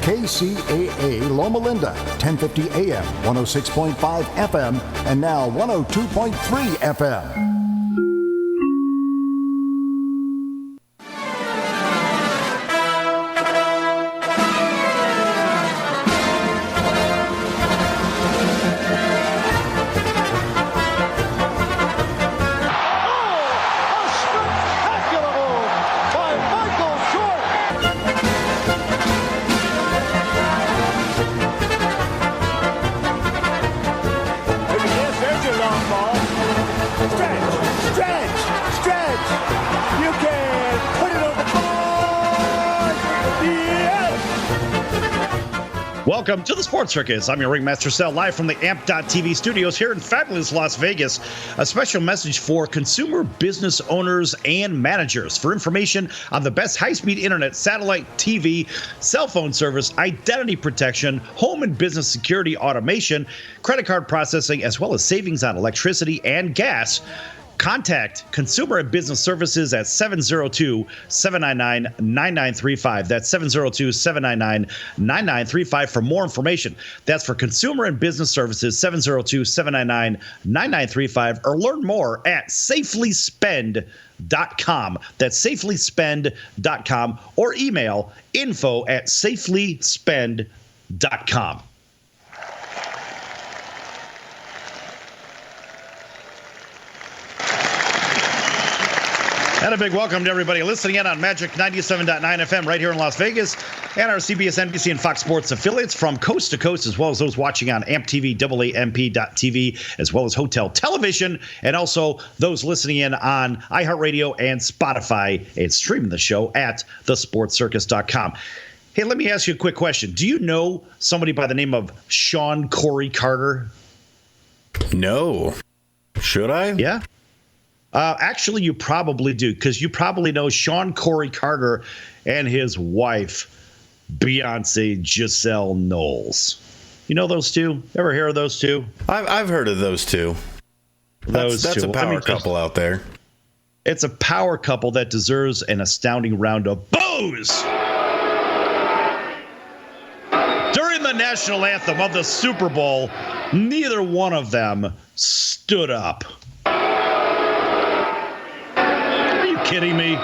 KCAA Loma Linda, 1050 AM, 106.5 FM, and now 102.3 FM. Welcome to the Sports Circus. I'm your Ringmaster Sal, live from the AMP.TV studios here in fabulous Las Vegas. A special message for consumer business owners and managers. For information on the best high-speed internet, satellite TV, cell phone service, identity protection, home and business security automation, credit card processing, as well as savings on electricity and gas, contact Consumer and Business Services at 702-799-9935. That's 702-799-9935 for more information. That's for Consumer and Business Services, 702-799-9935, or learn more at safelyspend.com. That's safelyspend.com, or email info@safelyspend.com. And a big welcome to everybody listening in on Magic 97.9 FM right here in Las Vegas, and our CBS, NBC, and Fox Sports affiliates from coast to coast, as well as those watching on AMP TV, AAMP.TV, as well as Hotel Television, and also those listening in on iHeartRadio and Spotify, and streaming the show at thesportscircus.com. Hey, let me ask you a quick question. Do you know somebody by the name of Sean Corey Carter? No. Should I? Yeah. Actually, you probably do, because you probably know Sean Corey Carter and his wife, Beyonce Giselle Knowles. You know those two? Ever hear of those two? I've heard of those two. That's a power couple out there. It's a power couple that deserves an astounding round of boos. During the national anthem of the Super Bowl, neither one of them stood up. Kidding me?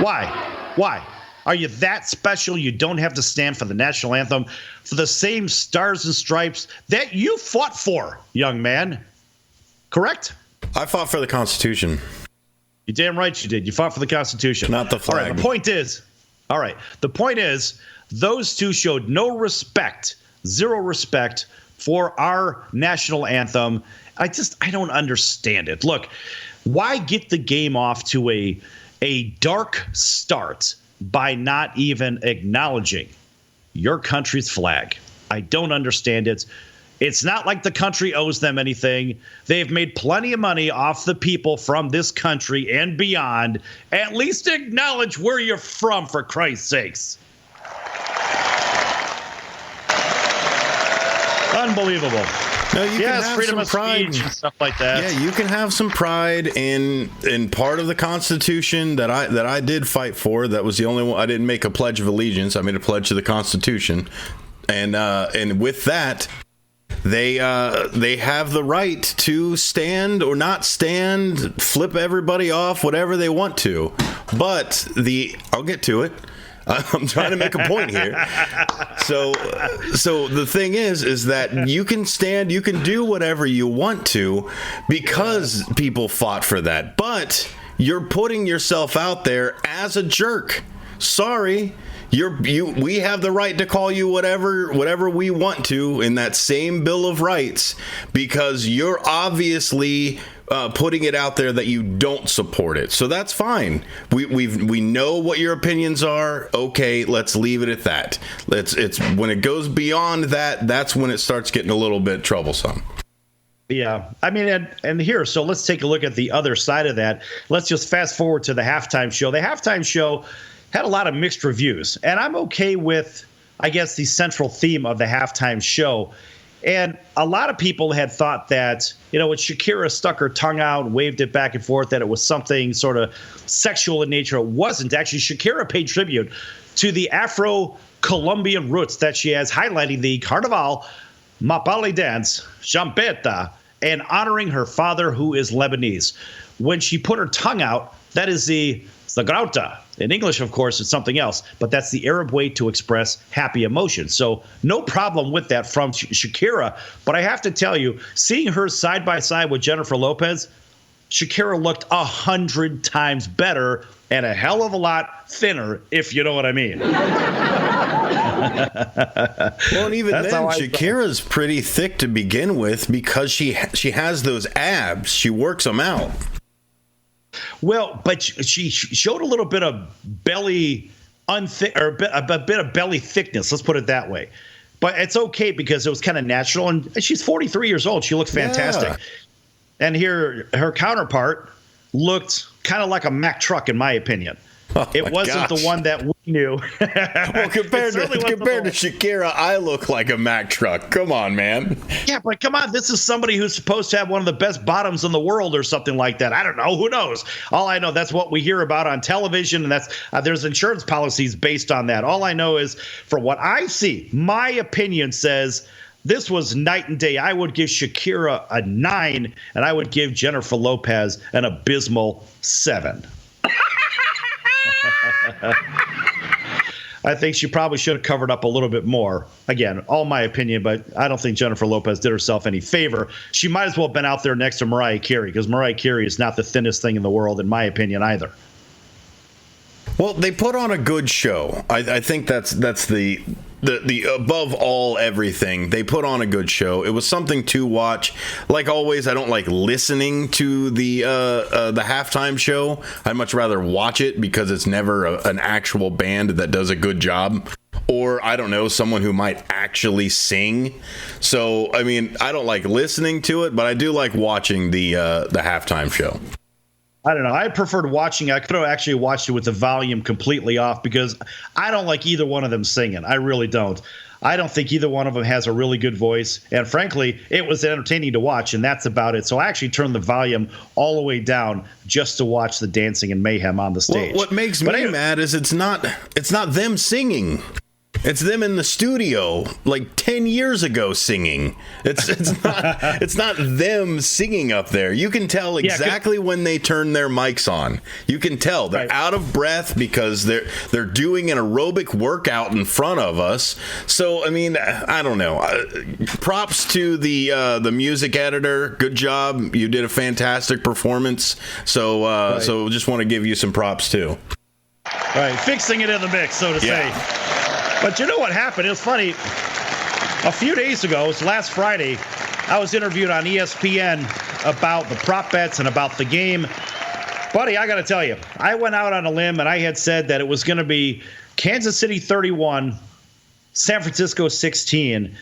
Why? Are you that special you don't have to stand for the national anthem for the same stars and stripes that you fought for, young man? Correct? I fought for the Constitution. You damn right you did. You fought for the Constitution. Not the flag. All right, the point is, those two showed no respect, zero respect for our national anthem. I don't understand it. Look, why get the game off to a dark start by not even acknowledging your country's flag? I don't understand it. It's not like the country owes them anything. They've made plenty of money off the people from this country and beyond. At least acknowledge where you're from, for Christ's sakes. Unbelievable. No, you can have freedom some of pride speech and stuff like that. Yeah, you can have some pride in part of the Constitution that I did fight for. That was the only one. I didn't make a pledge of allegiance. I made a pledge to the Constitution, and with that, they have the right to stand or not stand, flip everybody off, whatever they want to. But I'll get to it. I'm trying to make a point here. So the thing is that you can stand, you can do whatever you want to because people fought for that. But you're putting yourself out there as a jerk. Sorry. We have the right to call you whatever we want to in that same Bill of Rights because you're obviously putting it out there that you don't support it. So that's fine. We know what your opinions are. Okay, let's leave it at that. It's when it goes beyond that, that's when it starts getting a little bit troublesome. Yeah, I mean, and here, so let's take a look at the other side of that. Let's just fast forward to the halftime show. The halftime show had a lot of mixed reviews, and I'm okay with, I guess, the central theme of the halftime show. And a lot of people had thought that, when Shakira stuck her tongue out and waved it back and forth, that it was something sort of sexual in nature. It wasn't. Actually, Shakira paid tribute to the Afro-Colombian roots that she has, highlighting the Carnaval Mapale dance, Champeta, and honoring her father, who is Lebanese. When she put her tongue out, that is the Zagrauta. In English, of course, it's something else, but that's the Arab way to express happy emotion. So no problem with that from Shakira. But I have to tell you, seeing her side by side with Jennifer Lopez, Shakira looked 100 times better and a hell of a lot thinner, if you know what I mean. Well, and even then, Shakira's pretty thick to begin with because she has those abs. She works them out. Well, but she showed a little bit of belly a bit of belly thickness. Let's put it that way. But it's okay because it was kind of natural, and she's 43 years old. She looked fantastic. Yeah. And here, her counterpart looked kind of like a Mack truck, in my opinion. It wasn't the one that we knew. Well, compared to Shakira, I look like a Mack truck. Come on, man. Yeah, but come on. This is somebody who's supposed to have one of the best bottoms in the world or something like that. I don't know. Who knows? All I know, that's what we hear about on television, and that's there's insurance policies based on that. All I know is, from what I see, my opinion says this was night and day. I would give Shakira a 9, and I would give Jennifer Lopez an abysmal 7. I think she probably should have covered up a little bit more. Again, all my opinion, but I don't think Jennifer Lopez did herself any favor. She might as well have been out there next to Mariah Carey, because Mariah Carey is not the thinnest thing in the world, in my opinion, either. Well, they put on a good show. I think that's the above all everything. They put on a good show. It was something to watch. Like always, I don't like listening to the halftime show. I'd much rather watch it because it's never an actual band that does a good job. Or, I don't know, someone who might actually sing. So, I mean, I don't like listening to it, but I do like watching the halftime show. I don't know. I preferred watching. I could have actually watched it with the volume completely off because I don't like either one of them singing. I really don't. I don't think either one of them has a really good voice. And frankly, it was entertaining to watch, and that's about it. So I actually turned the volume all the way down just to watch the dancing and mayhem on the stage. Well, what makes me mad is it's not them singing. It's them in the studio like 10 years ago singing. It's not them singing up there. You can tell exactly when they turn their mics on. You can tell they're out of breath because they're doing an aerobic workout in front of us. So I mean, I don't know. Props to the music editor. Good job. You did a fantastic performance. So so just want to give you some props too. Right, fixing it in the mix, so to say. But you know what happened? It was funny. A few days ago, it was last Friday, I was interviewed on ESPN about the prop bets and about the game. Buddy, I got to tell you, I went out on a limb and I had said that it was going to be Kansas City 31, San Francisco 16.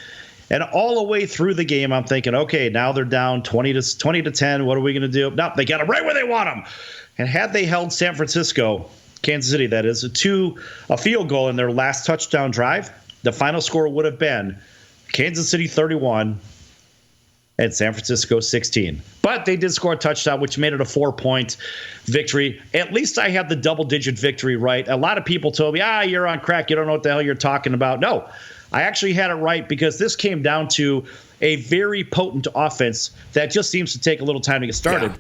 And all the way through the game, I'm thinking, okay, now they're down 20 to 10. What are we going to do? No, they got them right where they want them. And had they held San Francisco, Kansas City, that is, a field goal in their last touchdown drive, the final score would have been Kansas City 31 and San Francisco 16. But they did score a touchdown, which made it a 4-point victory. At least I had the double-digit victory right. A lot of people told me, you're on crack. You don't know what the hell you're talking about. No, I actually had it right because this came down to a very potent offense that just seems to take a little time to get started. Yeah.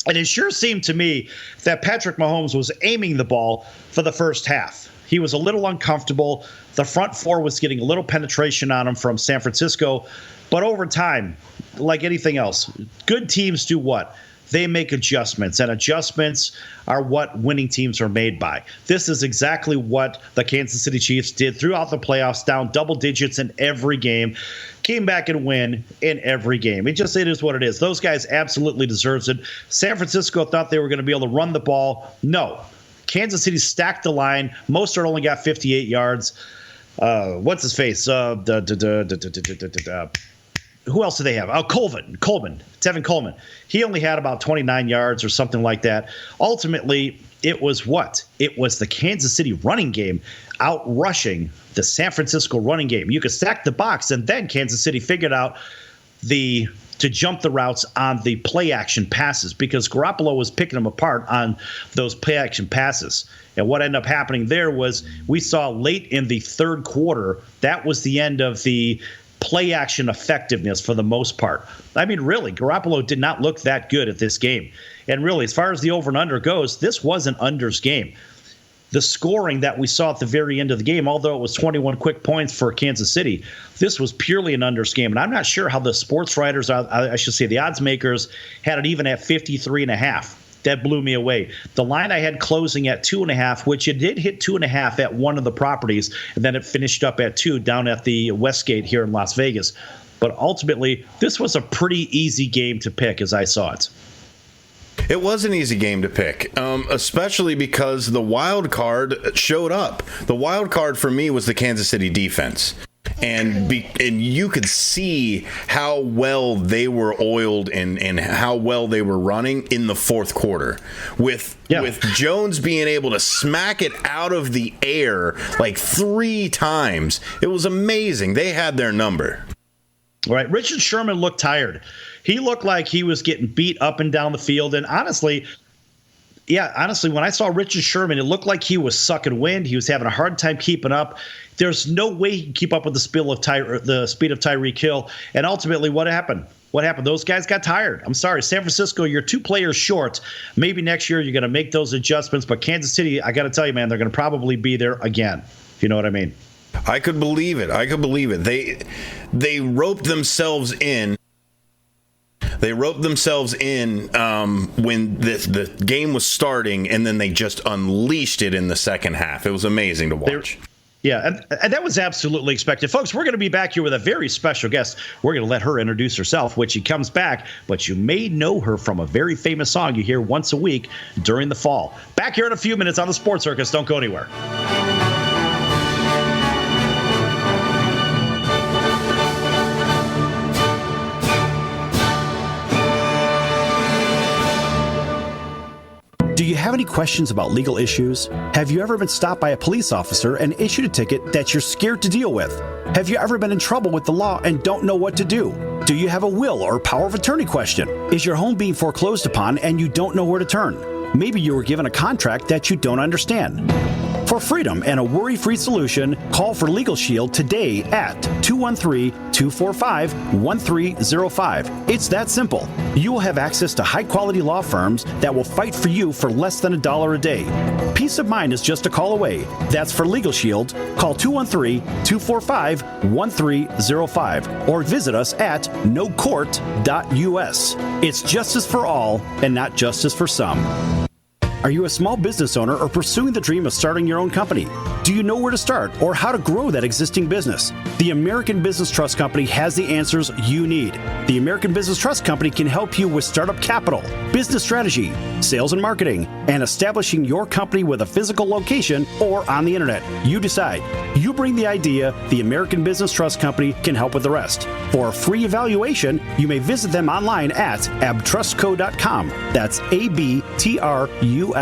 And it sure seemed to me that Patrick Mahomes was aiming the ball for the first half. He was a little uncomfortable. The front four was getting a little penetration on him from San Francisco. But over time, like anything else, good teams do what? They make adjustments, and adjustments are what winning teams are made by. This is exactly what the Kansas City Chiefs did throughout the playoffs, down double digits in every game, came back and win in every game. It is what it is. Those guys absolutely deserves it. San Francisco thought they were going to be able to run the ball. No. Kansas City stacked the line. Mostert only got 58 yards. What's his face? who else do they have? Oh, Tevin Coleman. He only had about 29 yards or something like that. Ultimately, it was what? It was the Kansas City running game out-rushing the San Francisco running game. You could stack the box, and then Kansas City figured out to jump the routes on the play-action passes because Garoppolo was picking them apart on those play-action passes. And what ended up happening there was we saw late in the third quarter, that was the end of the play-action effectiveness for the most part. I mean, really, Garoppolo did not look that good at this game. And really, as far as the over and under goes, this was an unders game. The scoring that we saw at the very end of the game, although it was 21 quick points for Kansas City, this was purely an unders game. And I'm not sure how the sports writers, I should say the odds makers, had it even at 53.5. That blew me away. The line I had closing at 2.5, which it did hit 2.5 at one of the properties, and then it finished up at 2 down at the Westgate here in Las Vegas. But ultimately, this was a pretty easy game to pick as I saw it. It was an easy game to pick, especially because the wild card showed up. The wild card for me was the Kansas City defense. And you could see how well they were oiled and how well they were running in the fourth quarter. With Jones being able to smack it out of the air like 3 times. It was amazing. They had their number. All right. Richard Sherman looked tired. He looked like he was getting beat up and down the field. And honestly, when I saw Richard Sherman, it looked like he was sucking wind. He was having a hard time keeping up. There's no way he can keep up with the speed of Tyreek Hill. And ultimately, what happened? Those guys got tired. I'm sorry, San Francisco, you're 2 players short. Maybe next year you're going to make those adjustments. But Kansas City, I got to tell you, man, they're going to probably be there again, if you know what I mean. I could believe it. They roped themselves in. When the game was starting, and then they just unleashed it in the second half. It was amazing to watch. And that was absolutely expected. Folks, we're going to be back here with a very special guest. We're going to let her introduce herself when she comes back, but you may know her from a very famous song you hear once a week during the fall. Back here in a few minutes on the Sports Circus. Don't go anywhere. Do you have any questions about legal issues? Have you ever been stopped by a police officer and issued a ticket that you're scared to deal with? Have you ever been in trouble with the law and don't know what to do? Do you have a will or power of attorney question? Is your home being foreclosed upon and you don't know where to turn? Maybe you were given a contract that you don't understand. For freedom and a worry-free solution, call for Legal Shield today at 213-245-1305. It's that simple. You will have access to high-quality law firms that will fight for you for less than $1 a day. Peace of mind is just a call away. That's for Legal Shield. Call 213-245-1305 or visit us at nocourt.us. It's justice for all and not justice for some. Are you a small business owner or pursuing the dream of starting your own company? Do you know where to start or how to grow that existing business? The American Business Trust Company has the answers you need. The American Business Trust Company can help you with startup capital, business strategy, sales and marketing, and establishing your company with a physical location or on the internet. You decide. You bring the idea, the American Business Trust Company can help with the rest. For a free evaluation, you may visit them online at abtrustco.com. That's ABTRUSTCO.com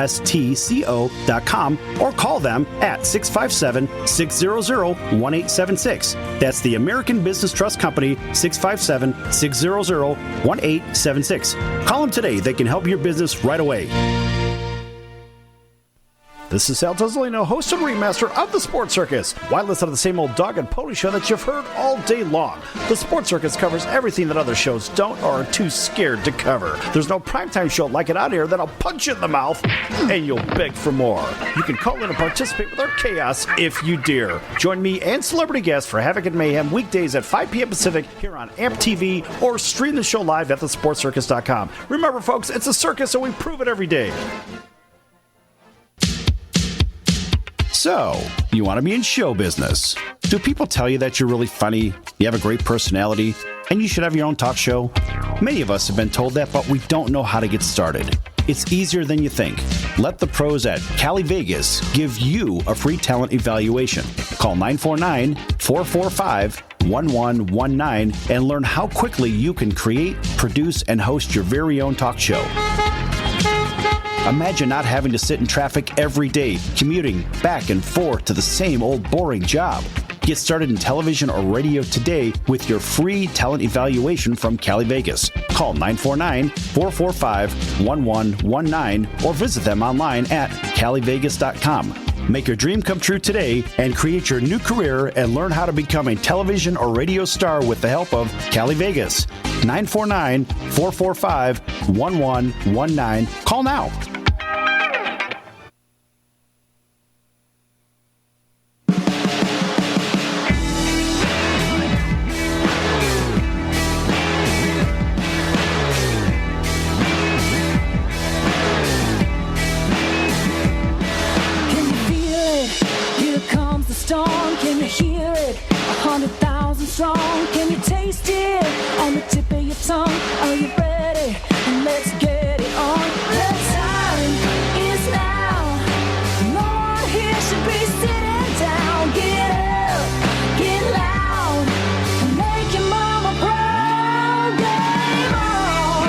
or call them at 657-600-1876. That's the American Business Trust Company, 657-600-1876. Call them today. They can help your business right away. This is Sal Tuzzolino, host and ringmaster of the Sports Circus. Why listen to the same old dog and pony show that you've heard all day long? The Sports Circus covers everything that other shows don't or are too scared to cover. There's no primetime show like it out here that'll punch you in the mouth and you'll beg for more. You can call in and participate with our chaos if you dare. Join me and celebrity guests for Havoc and Mayhem weekdays at 5 p.m. Pacific here on AMP TV or stream the show live at thesportscircus.com. Remember, folks, it's a circus and we prove it every day. So, you want to be in show business. Do people tell you that you're really funny, you have a great personality, and you should have your own talk show? Many of us have been told that, but we don't know how to get started. It's easier than you think. Let the pros at Cali Vegas give you a free talent evaluation. Call 949-445 1119 and learn how quickly you can create, produce, and host your very own talk show. Imagine not having to sit in traffic every day, commuting back and forth to the same old boring job. Get started in television or radio today with your free talent evaluation from Cali Vegas. Call 949-445-1119 or visit them online at calivegas.com. Make your dream come true today and create your new career and learn how to become a television or radio star with the help of Cali Vegas. 949-445-1119. Call now. Can you hear it? 100,000 strong. Can you taste it on the tip of your tongue? Are you ready? Let's get it on. The time is now. No one here should be sitting down. Get up, get loud, and make your mama proud. Game on.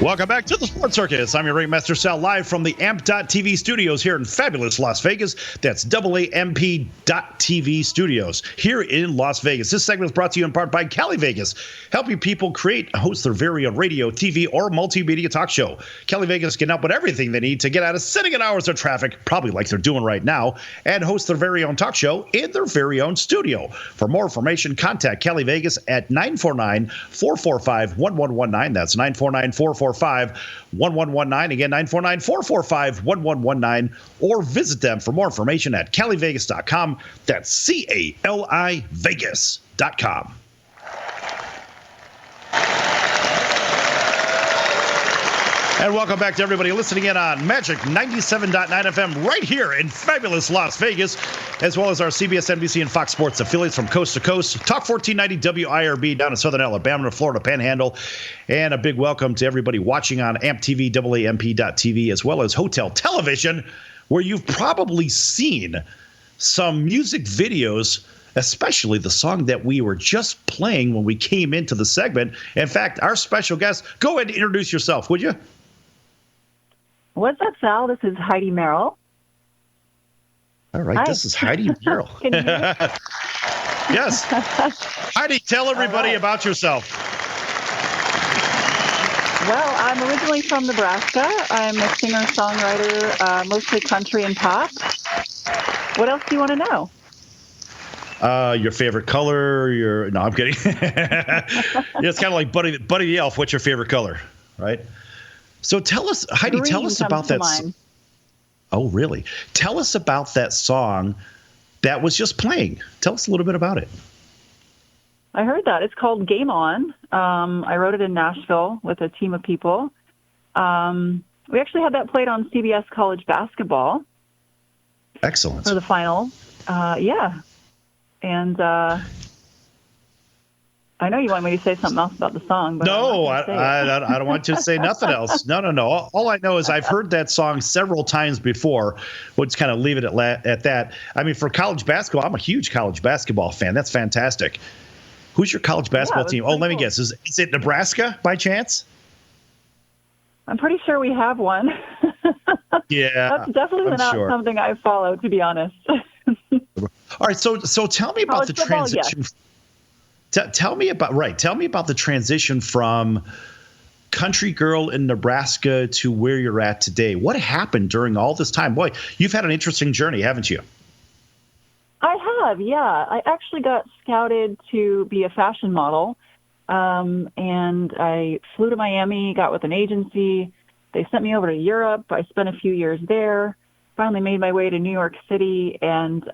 Welcome back to the Sports Circus. I'm your Ringmaster Sal, live from the AMP.TV studios here in fabulous Las Vegas. That's AAMP.TV studios here in Las Vegas. This segment is brought to you in part by Cali Vegas, helping people create and host their very own radio, TV, or multimedia talk show. Cali Vegas can help with everything they need to get out of sitting in hours of traffic, probably like they're doing right now, and host their very own talk show in their very own studio. For more information, contact Cali Vegas at 949-445-1119. That's 949-445-1119. Again, 949-445-1119. Or visit them for more information at calivegas.com. That's CALI Vegas.com. And welcome back to everybody listening in on Magic 97.9 FM right here in fabulous Las Vegas, as well as our CBS, NBC, and Fox Sports affiliates from coast to coast. Talk 1490 WIRB down in Southern Alabama and Florida Panhandle. And a big welcome to everybody watching on AMP TV, AAMP.TV, as well as Hotel Television, where you've probably seen some music videos, especially the song that we were just playing when we came into the segment. In fact, our special guest, go ahead and introduce yourself, would you? What's up, Sal? This is Heidi Merrill. All right, Hi. This is Heidi Merrill. Can you hear me? Yes. Heidi, tell everybody about yourself. Well, I'm originally from Nebraska. I'm a singer-songwriter, mostly country and pop. What else do you want to know? Your favorite color, no, I'm kidding. It's kind of like Buddy the Elf. What's your favorite color, right? So tell us, Heidi, Green tell us about that. Oh, really? Tell us about that song that was just playing. Tell us a little bit about it. I heard that. It's called Game On. I wrote it in Nashville with a team of people. We actually had that played on CBS College Basketball. Excellent. For the final. Yeah. And I know you want me to say something else about the song, but no, I don't want you to say nothing else. No. All I know is I've heard that song several times before. We'll just kind of leave it at that. I mean, for college basketball, I'm a huge college basketball fan. That's fantastic. Who's your college basketball team? Oh, let me guess. Is it Nebraska by chance? I'm pretty sure we have one. Yeah. That's definitely not something I follow, to be honest. All right. So tell me about the transition. Yes. Tell me about the transition from country girl in Nebraska to where you're at today. What happened during all this time? Boy, you've had an interesting journey, haven't you? I have, yeah. I actually got scouted to be a fashion model, and I flew to Miami, got with an agency. They sent me over to Europe. I spent a few years there, finally made my way to New York City, and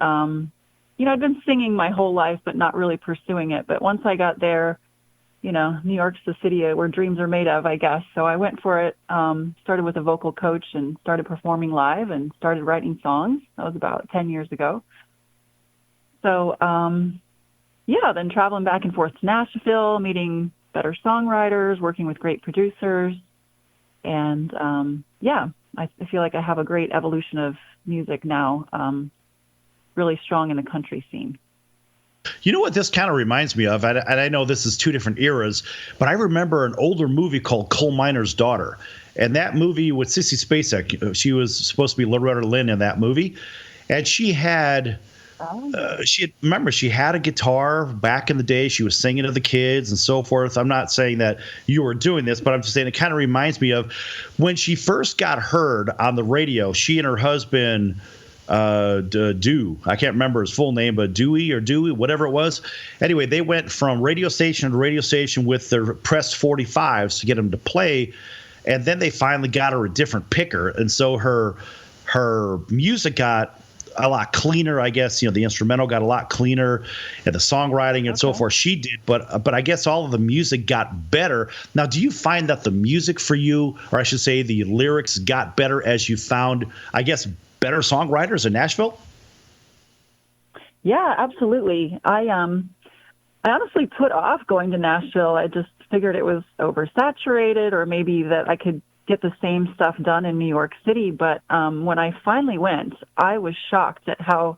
I'd been singing my whole life, but not really pursuing it. But once I got there, New York's the city where dreams are made of, I guess. So I went for it, started with a vocal coach and started performing live and started writing songs. That was about 10 years ago. So, then traveling back and forth to Nashville, meeting better songwriters, working with great producers. And, I feel like I have a great evolution of music now. really strong in the country scene. You know what this kind of reminds me of, and I know this is two different eras, but I remember an older movie called Coal Miner's Daughter. And that movie with Sissy Spacek, she was supposed to be Loretta Lynn in that movie. And she had a guitar back in the day. She was singing to the kids and so forth. I'm not saying that you were doing this, but I'm just saying it kind of reminds me of when she first got heard on the radio. She and her husband, Dew, I can't remember his full name, but Dewey, whatever it was. Anyway, they went from radio station to radio station with their pressed 45s to get them to play. And then they finally got her a different picker. And so her music got a lot cleaner, I guess. You know, the instrumental got a lot cleaner and the songwriting and so forth. She did, but I guess all of the music got better. Now, do you find that the music for you, or I should say the lyrics, got better as you found, I guess, better songwriters in Nashville? Yeah, absolutely. I honestly put off going to Nashville. I just figured it was oversaturated, or maybe that I could get the same stuff done in New York City. But when I finally went, I was shocked at how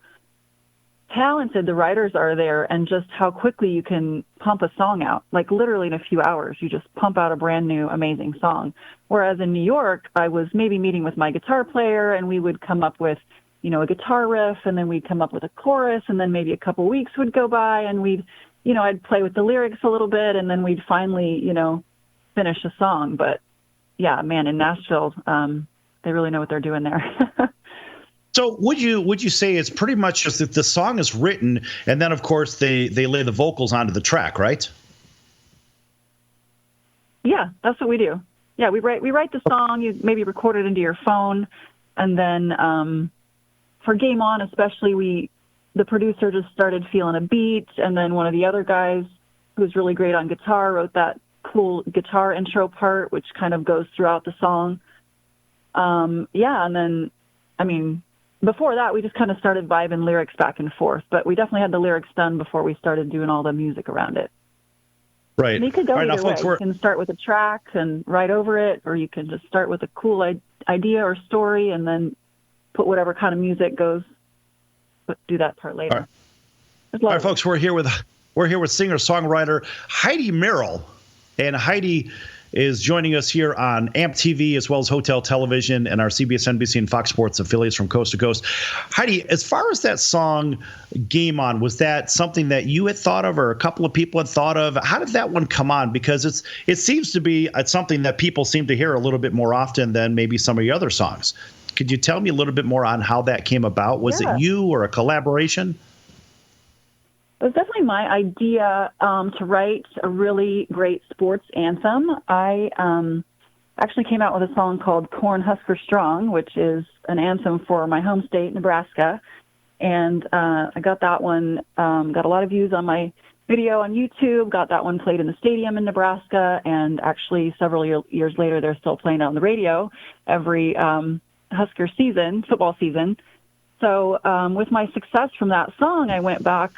talented the writers are there and just how quickly you can pump a song out. Like literally in a few hours, you just pump out a brand new, amazing song. Whereas in New York, I was maybe meeting with my guitar player and we would come up with, you know, a guitar riff, and then we'd come up with a chorus, and then maybe a couple weeks would go by and we'd, you know, I'd play with the lyrics a little bit, and then we'd finally, you know, finish a song. But yeah, man, in Nashville, they really know what they're doing there. So would you say it's pretty much just that the song is written, and then of course they lay the vocals onto the track, right? Yeah, that's what we do. Yeah, we write the song. You maybe record it into your phone, and then for Game On, especially, the producer just started feeling a beat, and then one of the other guys who's really great on guitar wrote that cool guitar intro part, which kind of goes throughout the song. Yeah, and then, I mean, before that, we just kind of started vibing lyrics back and forth, but we definitely had the lyrics done before we started doing all the music around it. Right. And you could go right, either way. You can start with a track and write over it, or you can just start with a cool idea or story and then put whatever kind of music goes, but do that part later. All right, folks, we're here with singer-songwriter Heidi Merrill, and Heidi is joining us here on AMP TV as well as Hotel Television and our CBS, NBC, and Fox Sports affiliates from coast to coast. Heidi, as far as that song Game On, was that something that you had thought of or a couple of people had thought of? How did that one come on? Because it seems to be something that people seem to hear a little bit more often than maybe some of your other songs. Could you tell me a little bit more on how that came about? Was it you or a collaboration? It was definitely my idea to write a really great sports anthem. I actually came out with a song called Cornhusker Strong, which is an anthem for my home state, Nebraska. And I got that one, got a lot of views on my video on YouTube, got that one played in the stadium in Nebraska. And actually several years later, they're still playing it on the radio every Husker season, football season. So with my success from that song, I went back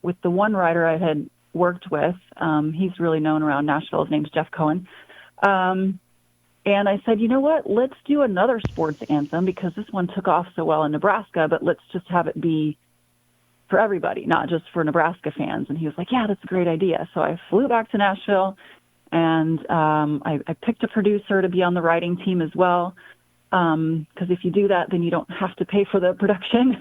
with the one writer I had worked with. He's really known around Nashville. His name's Jeff Cohen. And I said, you know what, let's do another sports anthem because this one took off so well in Nebraska, but let's just have it be for everybody, not just for Nebraska fans. And he was like, yeah, that's a great idea. So I flew back to Nashville, and I picked a producer to be on the writing team as well. Because if you do that, then you don't have to pay for the production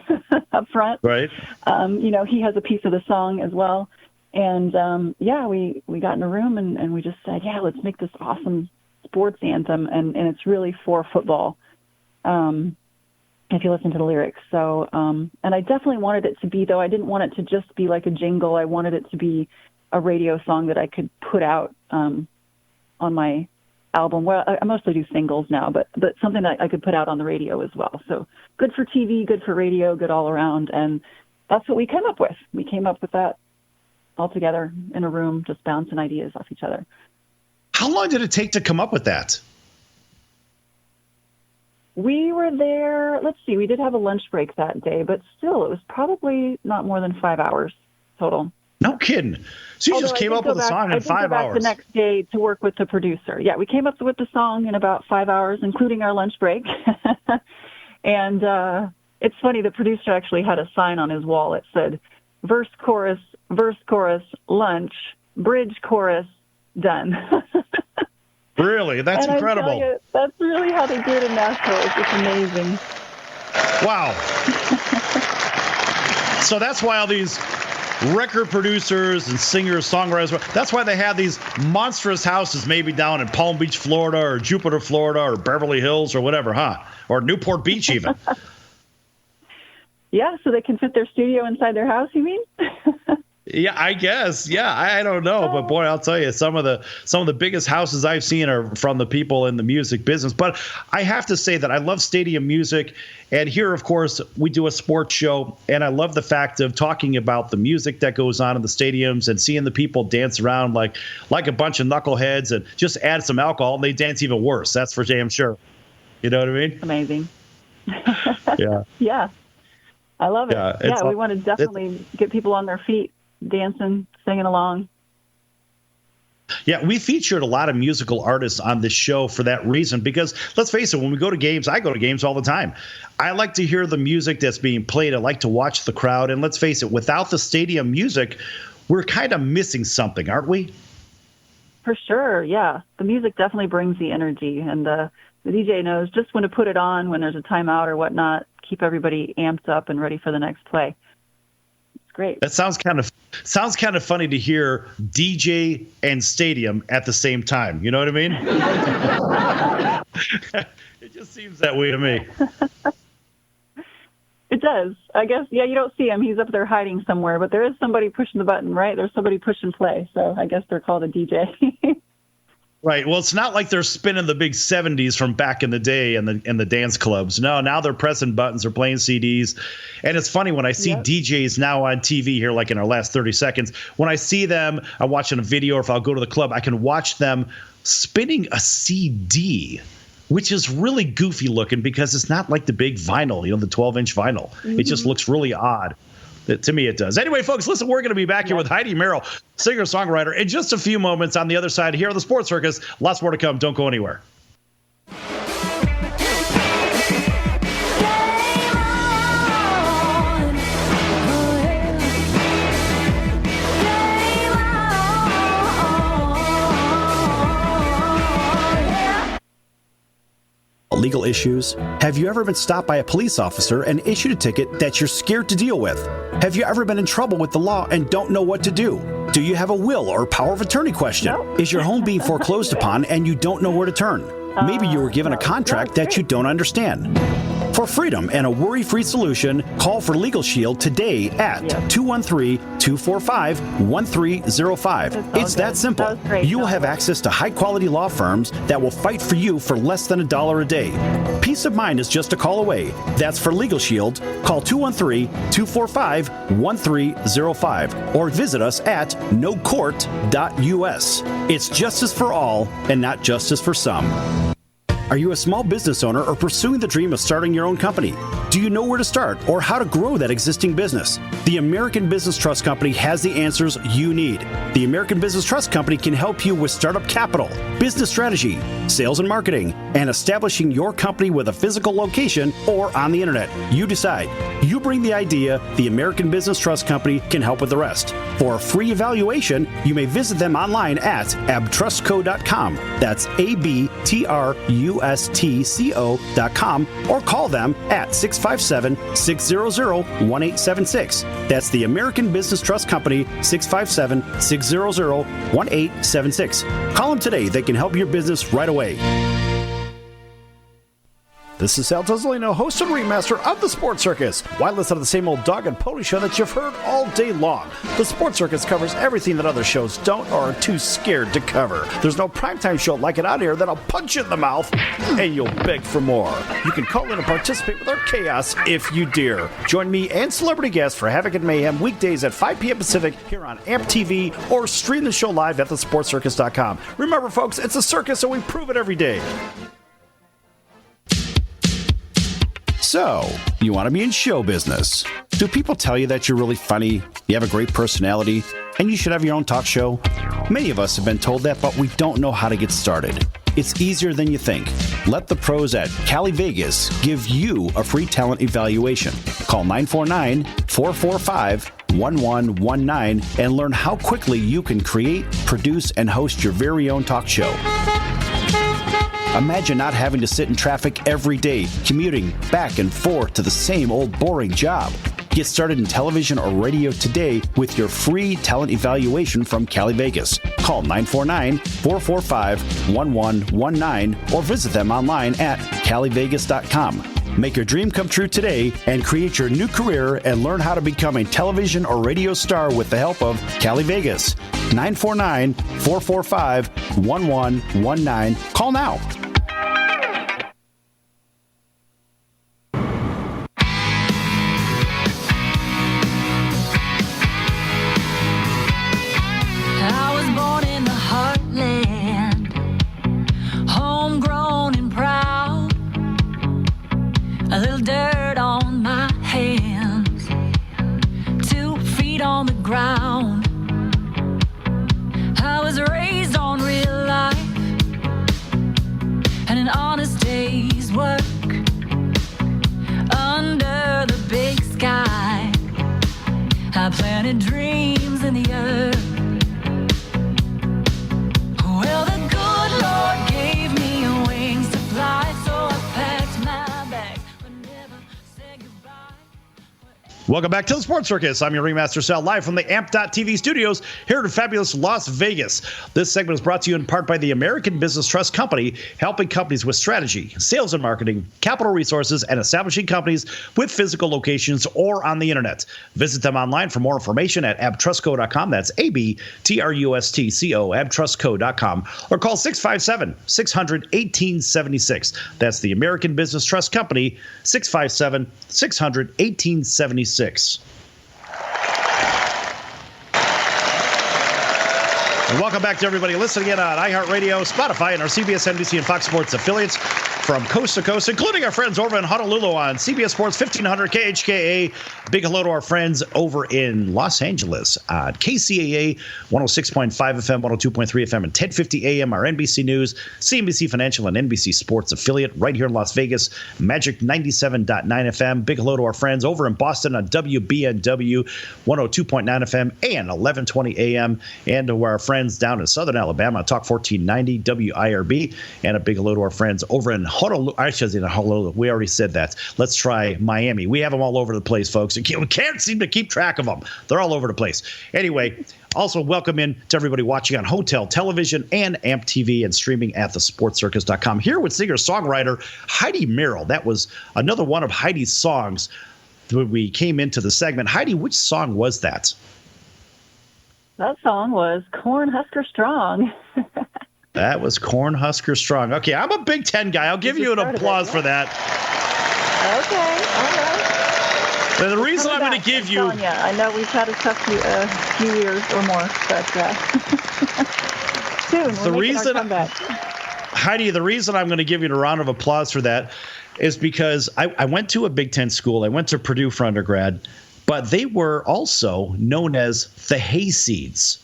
up front. Right. You know, he has a piece of the song as well. And, yeah, we got in a room and we just said, yeah, let's make this awesome sports anthem. And it's really for football, if you listen to the lyrics. So, and I definitely wanted it to be, though, I didn't want it to just be like a jingle. I wanted it to be a radio song that I could put out on my album. Well, I mostly do singles now, but something that I could put out on the radio as well. So good for TV, good for radio, good all around. And that's what we came up with. We came up with that all together in a room, just bouncing ideas off each other. How long did it take to come up with that? We were there, let's see, we did have a lunch break that day, but still it was probably not more than 5 hours total. No kidding. So you just came up with a song in 5 hours. The next day to work with the producer. Yeah, we came up with the song in about 5 hours, including our lunch break. And It's funny, the producer actually had a sign on his wall. It said, verse, chorus, lunch, bridge, chorus, done. Really? That's and incredible. I tell you, that's really how they do it in Nashville. It's just amazing. Wow. So that's why all these record producers and singers, songwriters, that's why they have these monstrous houses maybe down in Palm Beach, Florida, or Jupiter, Florida, or Beverly Hills, or whatever, huh? Or Newport Beach even. Yeah, so they can fit their studio inside their house, you mean? Yeah, I guess. Yeah, I don't know, but boy, I'll tell you, some of the biggest houses I've seen are from the people in the music business. But I have to say that I love stadium music, and here, of course, we do a sports show, and I love the fact of talking about the music that goes on in the stadiums and seeing the people dance around like a bunch of knuckleheads, and just add some alcohol and they dance even worse. That's for damn sure. You know what I mean? Amazing. Yeah. Yeah. I love it. Yeah, we want to definitely get people on their feet, dancing, singing along. Yeah, we featured a lot of musical artists on this show for that reason, because let's face it, when we go to games, I go to games all the time. I like to hear the music that's being played. I like to watch the crowd. And let's face it, without the stadium music, we're kind of missing something, aren't we? For sure, yeah. The music definitely brings the energy, and the DJ knows just when to put it on when there's a timeout or whatnot, keep everybody amped up and ready for the next play. It's great. That sounds kind of funny to hear DJ and stadium at the same time. You know what I mean? It just seems that way to me. It does. I guess, yeah, you don't see him. He's up there hiding somewhere, but there is somebody pushing the button, right? There's somebody pushing play. So I guess they're called a DJ. Right. Well, it's not like they're spinning the big 70s from back in the day in the dance clubs. No, now they're pressing buttons, they're playing CDs. And it's funny when I see DJs now on TV here, like in our last 30 seconds, when I see them, I'm watching a video, or if I'll go to the club, I can watch them spinning a CD, which is really goofy looking because it's not like the big vinyl, the 12-inch vinyl. Mm-hmm. It just looks really odd. To me, it does. Anyway, folks, listen, we're going to be back here with Heidi Merrill, singer-songwriter, in just a few moments on the other side here on the Sports Circus. Lots more to come. Don't go anywhere. Legal issues? Have you ever been stopped by a police officer and issued a ticket that you're scared to deal with? Have you ever been in trouble with the law and don't know what to do? Do you have a will or power of attorney question? No. Is your home being foreclosed upon and you don't know where to turn? Maybe you were given a contract that you don't understand. For freedom and a worry-free solution, call for Legal Shield today at 213-245-1305. It's that simple. You will have access to high-quality law firms that will fight for you for less than $1 a day. Peace of mind is just a call away. That's for Legal Shield. Call 213-245-1305 or visit us at nocourt.us. It's justice for all and not justice for some. Are you a small business owner or pursuing the dream of starting your own company? Do you know where to start or how to grow that existing business? The American Business Trust Company has the answers you need. The American Business Trust Company can help you with startup capital, business strategy, sales and marketing, and establishing your company with a physical location or on the internet. You decide. You bring the idea, the American Business Trust Company can help with the rest. For a free evaluation, you may visit them online at abtrustco.com. That's ABTRUSTCO.com or call them at 657-600-1876. That's the American Business Trust Company, 657-600-1876. Call them today. They can help your business right away. This is Sal Tuzzolino, host and ringmaster of the Sports Circus. Why listen to the same old dog and pony show that you've heard all day long? The Sports Circus covers everything that other shows don't or are too scared to cover. There's no primetime show like it out here that'll punch you in the mouth and you'll beg for more. You can call in and participate with our chaos if you dare. Join me and celebrity guests for Havoc and Mayhem weekdays at 5 p.m. Pacific here on AMP TV or stream the show live at thesportscircus.com. Remember, folks, it's a circus and we prove it every day. So, you want to be in show business. Do people tell you that you're really funny, you have a great personality, and you should have your own talk show? Many of us have been told that, but we don't know how to get started. It's easier than you think. Let the pros at Cali Vegas give you a free talent evaluation. Call 949-445-1119 and learn how quickly you can create, produce, and host your very own talk show. Imagine not having to sit in traffic every day, commuting back and forth to the same old boring job. Get started in television or radio today with your free talent evaluation from Cali Vegas. Call 949-445-1119 or visit them online at calivegas.com. Make your dream come true today and create your new career and learn how to become a television or radio star with the help of Cali Vegas. 949-445-1119. Call now. I was born in the heartland, homegrown and proud. A little dirt on my hands, 2 feet on the ground. I was raised on real life and an honest day's work under the big sky. I planted dreams in the earth. Well, the good Lord gave me wings to fly, so I packed my bags, but never said goodbye. Welcome back to the Sports Circus. I'm your Ringmaster Sal, live from the AMP.TV studios here in fabulous Las Vegas. This segment is brought to you in part by the American Business Trust Company, helping companies with strategy, sales and marketing, capital resources, and establishing companies with physical locations or on the internet. Visit them online for more information at abtrustco.com. That's ABTRUSTCO, abtrustco.com, or call 657-600-1876. That's the American Business Trust Company, 657-600-1876. And welcome back to everybody listening in on iHeartRadio, Spotify, and our CBS, NBC, and Fox Sports affiliates from coast to coast, including our friends over in Honolulu on CBS Sports 1500 KHKA. Big hello to our friends over in Los Angeles on KCAA 106.5 FM, 102.3 FM, and 1050 AM, our NBC News, CNBC Financial, and NBC Sports affiliate right here in Las Vegas, Magic 97.9 FM. Big hello to our friends over in Boston on WBNW 102.9 FM and 1120 AM, and to our friends down in Southern Alabama, Talk 1490 WIRB, and a big hello to our friends over in Honolulu. I should say Honolulu. We already said that. Let's try Miami. We have them all over the place, folks. We can't seem to keep track of them. They're all over the place. Anyway, also welcome in to everybody watching on Hotel Television and AMP TV and streaming at thesportscircus.com. Here with singer-songwriter Heidi Merrill. That was another one of Heidi's songs when we came into the segment. Heidi, which song was that? That song was Cornhusker Strong. That was Cornhusker Strong. Okay, I'm a Big Ten guy. I'll give you an applause for that. Okay, all right. And the reason I'm going to give you... I know we've had a tough few years or more, but soon we're making our comeback. Heidi, the reason I'm going to give you a round of applause for that is because I went to a Big Ten school. I went to Purdue for undergrad, but they were also known as the Hayseeds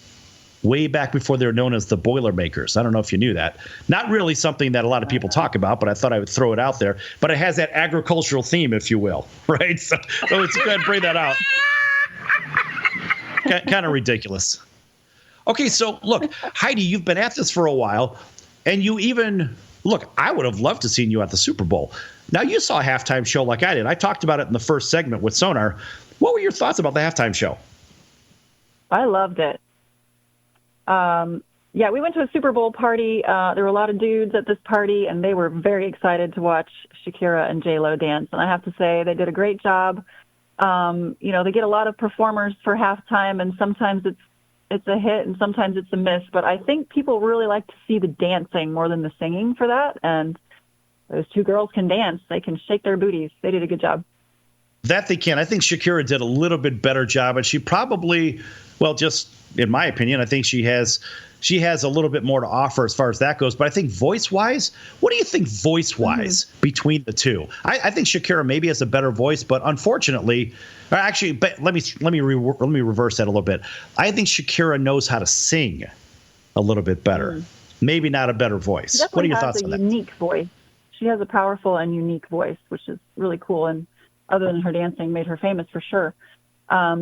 way back before they were known as the Boilermakers. I don't know if you knew that. Not really something that a lot of people talk about, but I thought I would throw it out there. But it has that agricultural theme, if you will, right? So let's go ahead and bring that out. Kind of ridiculous. Okay, so look, Heidi, you've been at this for a while, and you even look. I would have loved to seen you at the Super Bowl. Now you saw a halftime show like I did. I talked about it in the first segment with Sonar. What were your thoughts about the halftime show? I loved it. Yeah, we went to a Super Bowl party. There were a lot of dudes at this party, and they were very excited to watch Shakira and J-Lo dance. And I have to say, they did a great job. They get a lot of performers for halftime, and sometimes it's a hit and sometimes it's a miss. But I think people really like to see the dancing more than the singing for that. And those two girls can dance. They can shake their booties. They did a good job. That they can. I think Shakira did a little bit better job, and she probably, well, just in my opinion, I think she has a little bit more to offer as far as that goes. But I think voice-wise, what do you think voice-wise between the two? I think Shakira maybe has a better voice, but unfortunately, but let me reverse that a little bit. I think Shakira knows how to sing a little bit better. maybe not a better voice. What are your thoughts on that? She definitely has a unique voice. She has a powerful and unique voice, which is really cool. And other than her dancing, made her famous for sure. I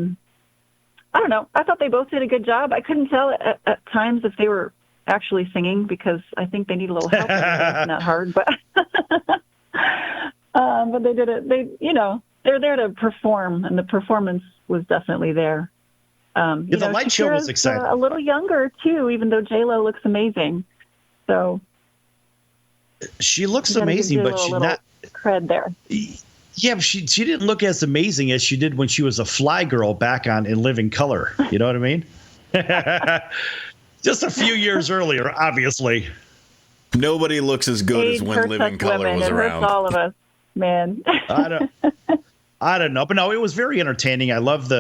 don't know. I thought they both did a good job. I couldn't tell at times if they were actually singing because I think they need a little help. It's not hard, but but they did it. They're there to perform, and the performance was definitely there. The light show was exciting. A little younger too, even though J-Lo looks amazing. She looks amazing, but she's not cred there. Yeah, but she didn't look as amazing as she did when she was a fly girl back on In Living Color. You know what I mean? Just a few years earlier, obviously. Nobody looks as good as when Living Color was around. It hurts all of us, man. I don't know, but no, it was very entertaining. I love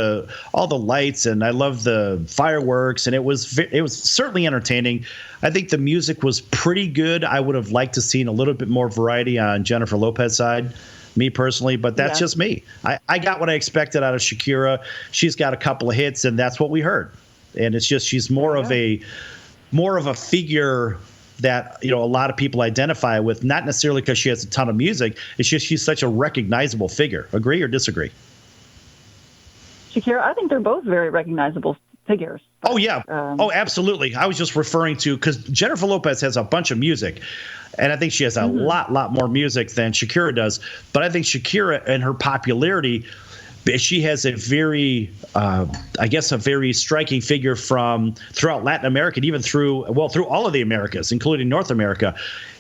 all the lights, and I love the fireworks, and it was certainly entertaining. I think the music was pretty good. I would have liked to seen a little bit more variety on Jennifer Lopez's side, me personally, but that's just me. I got what I expected out of Shakira. She's got a couple of hits, and that's what we heard. And it's just she's more of a figure that a lot of people identify with, not necessarily because she has a ton of music. It's just she's such a recognizable figure. Agree or disagree? Shakira, I think they're both very recognizable figures. Oh, yeah. Absolutely. I was just referring to because Jennifer Lopez has a bunch of music, and I think she has a lot more music than Shakira does. But I think Shakira and her popularity, she has a very, a very striking figure from throughout Latin America, and even through all of the Americas, including North America.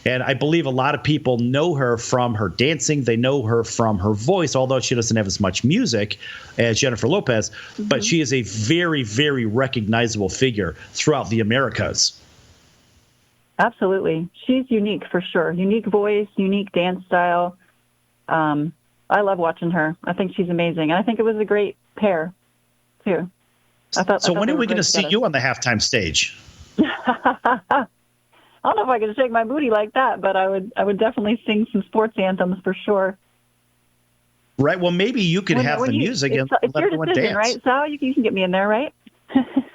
And I believe a lot of people know her from her dancing. They know her from her voice, although she doesn't have as much music as Jennifer Lopez. But she is a very, very recognizable figure throughout the Americas. Absolutely. She's unique for sure. Unique voice, unique dance style. I love watching her. I think she's amazing. And I think it was a great pair, too. So when are we going to see you on the halftime stage? I don't know if I could shake my booty like that, but I would definitely sing some sports anthems for sure. Right. Well, maybe you could have the music and it's let your everyone decision, dance. right, Sal? You can get me in there, right?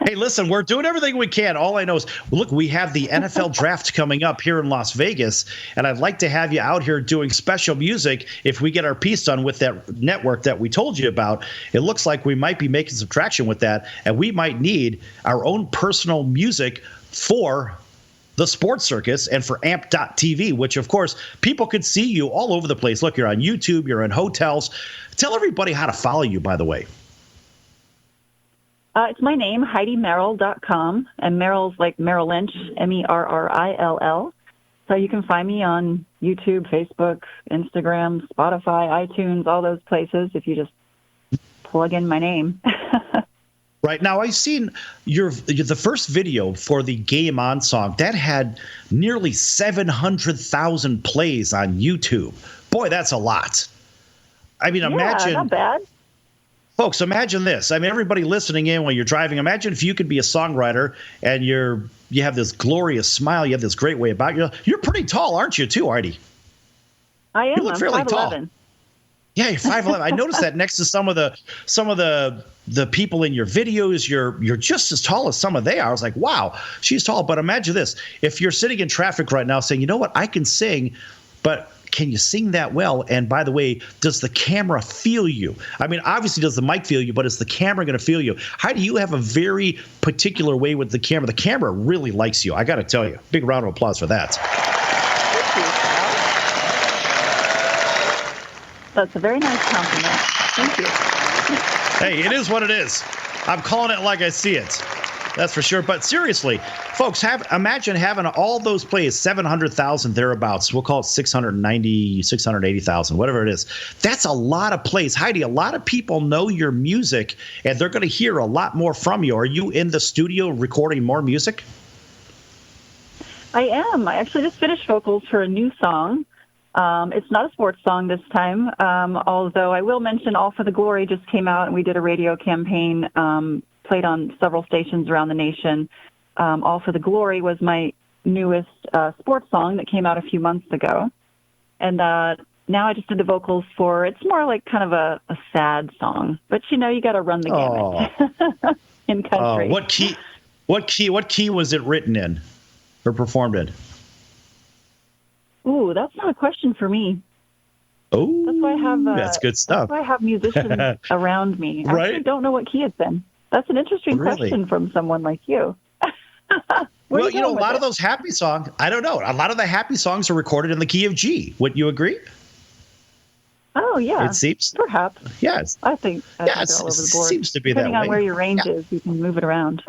Hey, listen, we're doing everything we can. All I know is, look, we have the NFL draft coming up here in Las Vegas, and I'd like to have you out here doing special music if we get our piece done with that network that we told you about. It looks like we might be making some traction with that, and we might need our own personal music for the Sports Circus and for amp.tv, which, of course, people could see you all over the place. Look, you're on YouTube, you're in hotels. Tell everybody how to follow you, by the way. It's my name, HeidiMerrill.com, and Merrill's like Merrill Lynch, Merrill. So you can find me on YouTube, Facebook, Instagram, Spotify, iTunes, all those places if you just plug in my name. Right. Now, I've seen the first video for the Game On song. That had nearly 700,000 plays on YouTube. Boy, that's a lot. I mean, imagine. Not bad. Folks, imagine this. I mean, everybody listening in while you're driving, imagine if you could be a songwriter and you have this glorious smile, you have this great way about you. You're pretty tall, aren't you, too, Heidi? I am. You look fairly tall. Yeah, you're 5'11". I noticed that next to some of the people in your videos, you're just as tall as some of they are. I was like, wow, she's tall. But imagine this. If you're sitting in traffic right now saying, you know what, I can sing, but can you sing that well? And by the way, does the camera feel you? I mean, obviously, does the mic feel you, but is the camera going to feel you? Heidi, you have a very particular way with the camera. The camera really likes you. I got to tell you. Big round of applause for that. That's a very nice compliment. Thank you. Hey, it is what it is. I'm calling it like I see it. That's for sure. But seriously, folks, imagine having all those plays, 700,000 thereabouts. We'll call it 690, 680,000, whatever it is. That's a lot of plays. Heidi, a lot of people know your music, and they're going to hear a lot more from you. Are you in the studio recording more music? I am. I actually just finished vocals for a new song. It's not a sports song this time, although I will mention All for the Glory just came out, and we did a radio campaign, played on several stations around the nation. All for the Glory was my newest sports song that came out a few months ago. And now I just did the vocals for, it's more like kind of a sad song. But, you got to run the gamut in country. What key was it written in? or performed in? Ooh, that's not a question for me. Oh, That's why I have. That's good stuff. That's why I have musicians around me. I Right? actually don't know what key it's in. That's an interesting Really? question from someone like you. Well, a lot of those happy songs, I don't know. A lot of the happy songs are recorded in the key of G. Wouldn't you agree? Oh, yeah. It seems. Perhaps. Yes. I think they're all over the board. Seems to be that way. Depending on where your range is, you can move it around.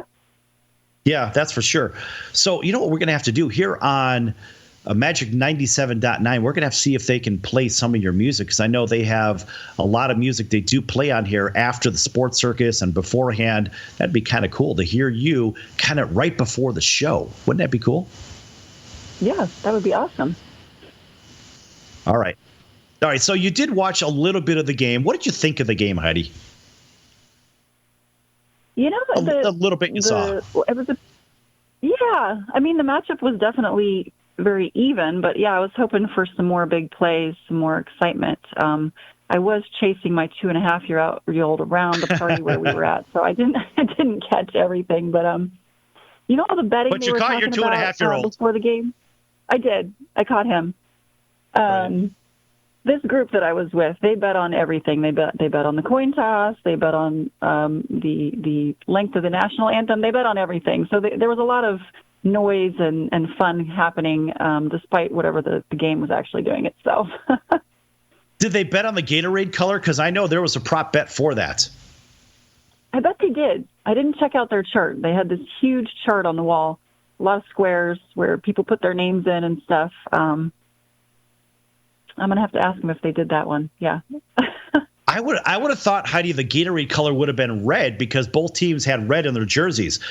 Yeah, that's for sure. So, you know what we're going to have to do here on Magic 97.9? We're going to have to see if they can play some of your music, because I know they have a lot of music they do play on here after the Sports Circus and beforehand. That'd be kind of cool to hear you kind of right before the show. Wouldn't that be cool? Yeah, that would be awesome. All right. So you did watch a little bit of the game. What did you think of the game, Heidi? You know, A little bit you saw. It was yeah. I mean, the matchup was definitely very even, but yeah, I was hoping for some more big plays, some more excitement. I was chasing my 2.5-year-old around the party where we were at, so I didn't catch everything. But all the betting. But they you were caught your talking about, 2.5-year-old before the game. I did. I caught him. This group that I was with, they bet on everything. They bet on the coin toss. They bet on the length of the national anthem. They bet on everything. So there was a lot of noise and fun happening, despite whatever the game was actually doing itself. Did they bet on the Gatorade color? Because I know there was a prop bet for that. I bet they did. I didn't check out their chart. They had this huge chart on the wall, a lot of squares where people put their names in and stuff. I'm going to have to ask them if they did that one. Yeah. I would have thought, Heidi, the Gatorade color would have been red, because both teams had red in their jerseys.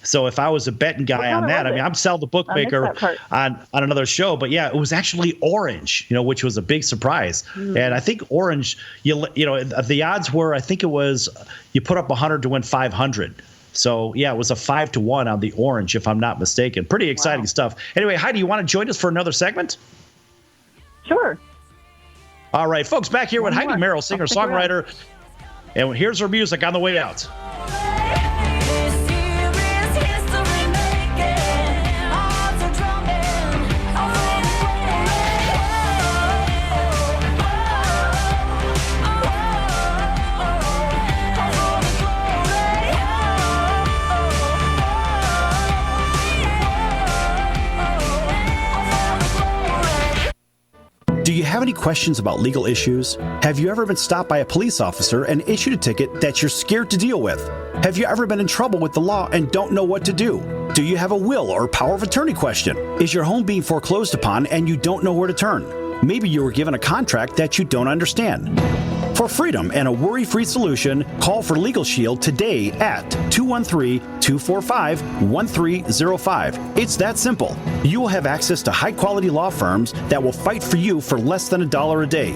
So if I was a betting guy on that, I mean, I'm Sal the bookmaker on another show, but yeah, it was actually orange, which was a big surprise. And I think orange, the odds were, I think it was, you put up 100 to win 500. So yeah, it was a 5-1 on the orange, if I'm not mistaken. Pretty exciting stuff. Anyway, Heidi, you want to join us for another segment? Sure. All right, folks, back here with Heidi Merrill, singer-songwriter. And here's her music on the way out. Do you have any questions about legal issues? Have you ever been stopped by a police officer and issued a ticket that you're scared to deal with? Have you ever been in trouble with the law and don't know what to do? Do you have a will or power of attorney question? Is your home being foreclosed upon and you don't know where to turn? Maybe you were given a contract that you don't understand. For freedom and a worry-free solution, call for Legal Shield today at 213-245-1305. It's that simple. You will have access to high-quality law firms that will fight for you for less than $1 a day.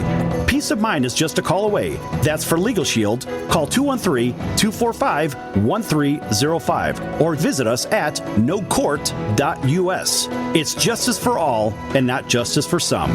Peace of mind is just a call away. That's for Legal Shield. Call 213-245-1305 or visit us at nocourt.us. It's justice for all and not justice for some.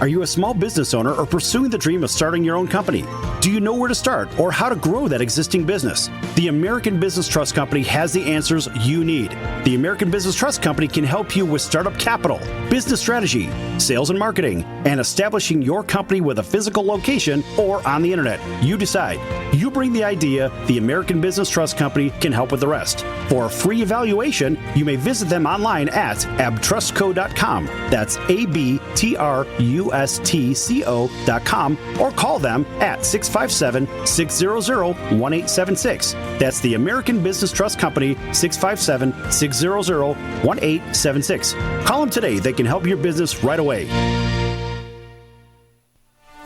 Are you a small business owner or pursuing the dream of starting your own company? Do you know where to start or how to grow that existing business? The American Business Trust Company has the answers you need. The American Business Trust Company can help you with startup capital, business strategy, sales and marketing, and establishing your company with a physical location or on the internet. You decide. You bring the idea, the American Business Trust Company can help with the rest. For a free evaluation, you may visit them online at abtrustco.com. That's ABTRUSTCO.com or call them at 657-600-1876. That's the American Business Trust Company, 657-600-1876. Call them today. They can help your business right away.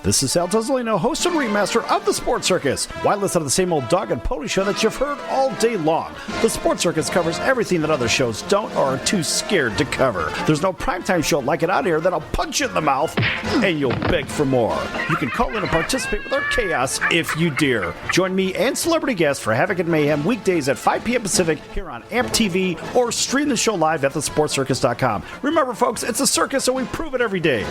This is Sal Tuzzolino, host and ringmaster of the Sports Circus. Why listen to the same old dog and pony show that you've heard all day long? The Sports Circus covers everything that other shows don't or are too scared to cover. There's no primetime show like it out here that'll punch you in the mouth and you'll beg for more. You can call in and participate with our chaos if you dare. Join me and celebrity guests for Havoc and Mayhem weekdays at 5 p.m. Pacific here on AMP TV or stream the show live at thesportscircus.com. Remember, folks, it's a circus, so we prove it every day.